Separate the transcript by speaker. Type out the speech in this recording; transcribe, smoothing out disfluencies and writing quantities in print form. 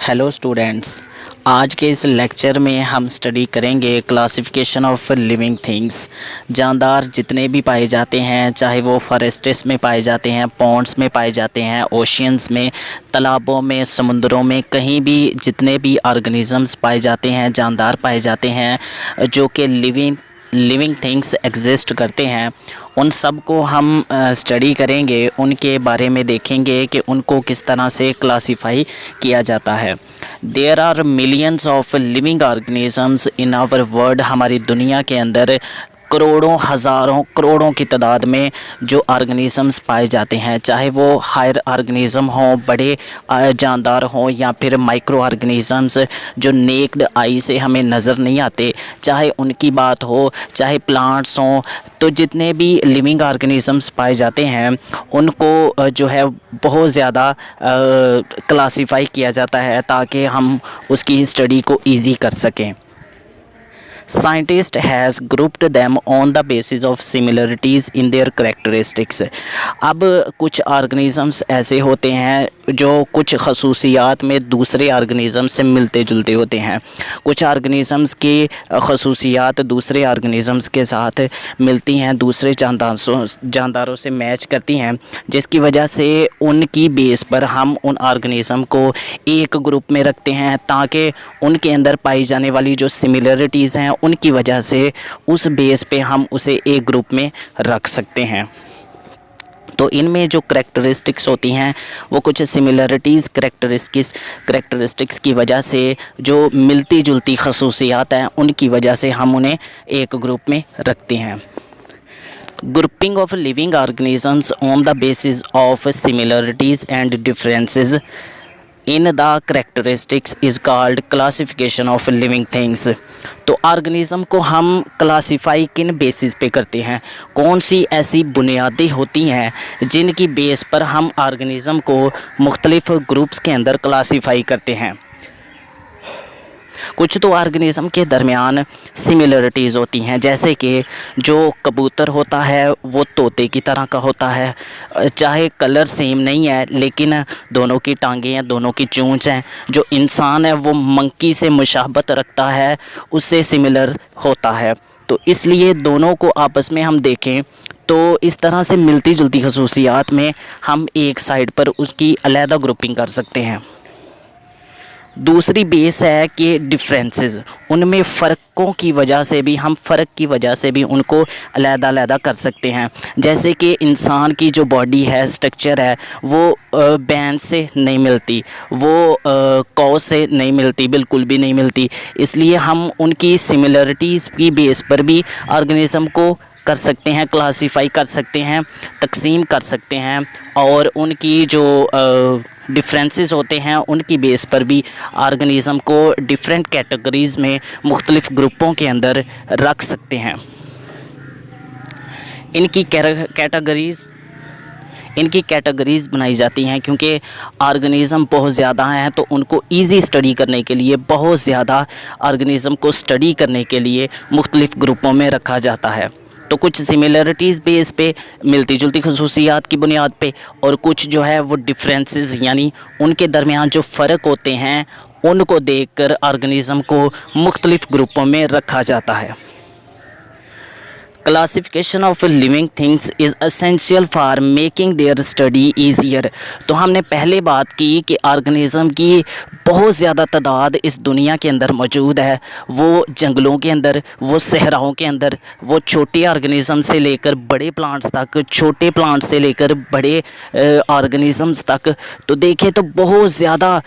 Speaker 1: Hello students, आज के इस लेक्चर में हम स्टडी करेंगे क्लासिफिकेशन ऑफ लिविंग थिंग्स। जानदार जितने भी पाए जाते हैं, चाहे वो फॉरेस्ट्स में पाए जाते हैं, पॉन्ड्स में पाए जाते हैं, ओशियंस में, तालाबों में, समुद्रों में, कहीं भी जितने भी ऑर्गेनिजम्स पाए जाते हैं, जानदार पाए जाते हैं जो कि लिविंग थिंग्स एग्जिस्ट करते हैं, उन सब को हम स्टडी करेंगे। उनके बारे में देखेंगे कि उनको किस तरह से क्लासिफाई किया जाता है। There are millions of living organisms in our world. हमारी दुनिया के अंदर करोड़ों, हज़ारों, करोड़ों की तादाद में जो ऑर्गेनिजम्स पाए जाते हैं, चाहे वो हायर ऑर्गेनिज़म हों, बड़े जानदार हों, या फिर माइक्रो ऑर्गेनिजम्स जो नेक्ड आई से हमें नज़र नहीं आते, चाहे उनकी बात हो, चाहे प्लांट्स हों। तो जितने भी लिविंग ऑर्गेनिजम्स पाए जाते हैं उनको जो है बहुत ज़्यादा क्लासीफाई किया जाता है ताकि हम उसकी स्टडी को ईज़ी कर सकें। Scientist has grouped them on the basis of similarities in their characteristics। अब कुछ ऑर्गेनिज़म्स ऐसे होते हैं जो कुछ खसूसियात में दूसरे ऑर्गेनिज़म से मिलते जुलते होते हैं। कुछ ऑर्गेनिज़म्स की खसूसियात दूसरे ऑर्गेनिज़म्स के साथ मिलती हैं, दूसरे जानदारों से मैच करती हैं, जिसकी वजह से उनकी बेस पर हम उन ऑर्गेनिज़म को एक ग्रुप में रखते हैं ताकि उनके अंदर पाई जाने वाली जो सिमिलरिटीज़ हैं उनकी वजह से उस बेस पे हम उसे एक ग्रुप में रख सकते हैं। तो इनमें जो करैक्टरिस्टिक्स होती हैं वो कुछ सिमिलरिटीज़ करैक्टरिस्टिक्स की वजह से जो मिलती जुलती खसूसियात हैं उनकी वजह से हम उन्हें एक ग्रुप में रखते हैं। Grouping of living organisms on the basis of similarities and differences in the characteristics is called classification of living things. तो ऑर्गेनिज़म को हम क्लासिफाई किन बेसिस पे करते हैं, कौन सी ऐसी बुनियादें होती हैं जिनकी बेस पर हम ऑर्गेनिज़म को मुख्तलिफ़ ग्रुप्स के अंदर क्लासिफाई करते हैं। कुछ तो ऑर्गेनिज़म के दरमियान सिमिलरिटीज़ होती हैं, जैसे कि जो कबूतर होता है वो तोते की तरह का होता है, चाहे कलर सेम नहीं है लेकिन दोनों की टांगें हैं, दोनों की चोंच हैं। जो इंसान है वो मंकी से मुशाबत रखता है, उससे सिमिलर होता है। तो इसलिए दोनों को आपस में हम देखें तो इस तरह से मिलती जुलती खसूसियात में हम एक साइड पर उसकी अलहदा ग्रुपिंग कर सकते हैं। दूसरी बेस है कि डिफरेंसेस, उनमें फ़र्क़ों की वजह से भी हम फ़र्क की वजह से भी उनको अलहदा कर सकते हैं। जैसे कि इंसान की जो बॉडी है, स्ट्रक्चर है, वो बैन से नहीं मिलती, वो कौ से नहीं मिलती, बिल्कुल भी नहीं मिलती। इसलिए हम उनकी सिमिलरिटीज़ की बेस पर भी ऑर्गेनिज़म को कर सकते हैं, क्लासीफाई कर सकते हैं, तकसीम कर सकते हैं, और उनकी जो डिफरेंसेस होते हैं उनकी बेस पर भी ऑर्गेनिज़म को डिफरेंट कैटेगरीज़ में मुख्तलिफ़ ग्रुपों के अंदर रख सकते हैं। इनकी कैटेगरीज़ बनाई जाती हैं क्योंकि ऑर्गेनिज़म बहुत ज़्यादा हैं, तो उनको ईज़ी स्टडी करने के लिए, बहुत ज़्यादा ऑर्गेनिज़म को स्टडी करने के लिए मुख्तलिफ़ ग्रुपों में रखा जाता है। तो कुछ सिमिलरिटीज़ बेस पे, मिलती जुलती खसूसियात की बुनियाद पे, और कुछ जो है वो डिफरेंसेस यानी उनके दरमियान जो फ़र्क होते हैं उनको देखकर ऑर्गेनिज़म को मुख्तलिफ़ ग्रुपों में रखा जाता है। Classification of living things is essential for making their study easier. तो हमने पहले बात की कि ऑर्गेनिज़म की बहुत ज़्यादा तादाद इस दुनिया के अंदर मौजूद है। वो जंगलों के अंदर, वो सहराओं के अंदर, वो छोटे ऑर्गेनिज़म से लेकर बड़े प्लांट्स तक, छोटे प्लांट्स से लेकर बड़े ऑर्गेनिज़म्स तक। तो देखें तो बहुत ज़्यादा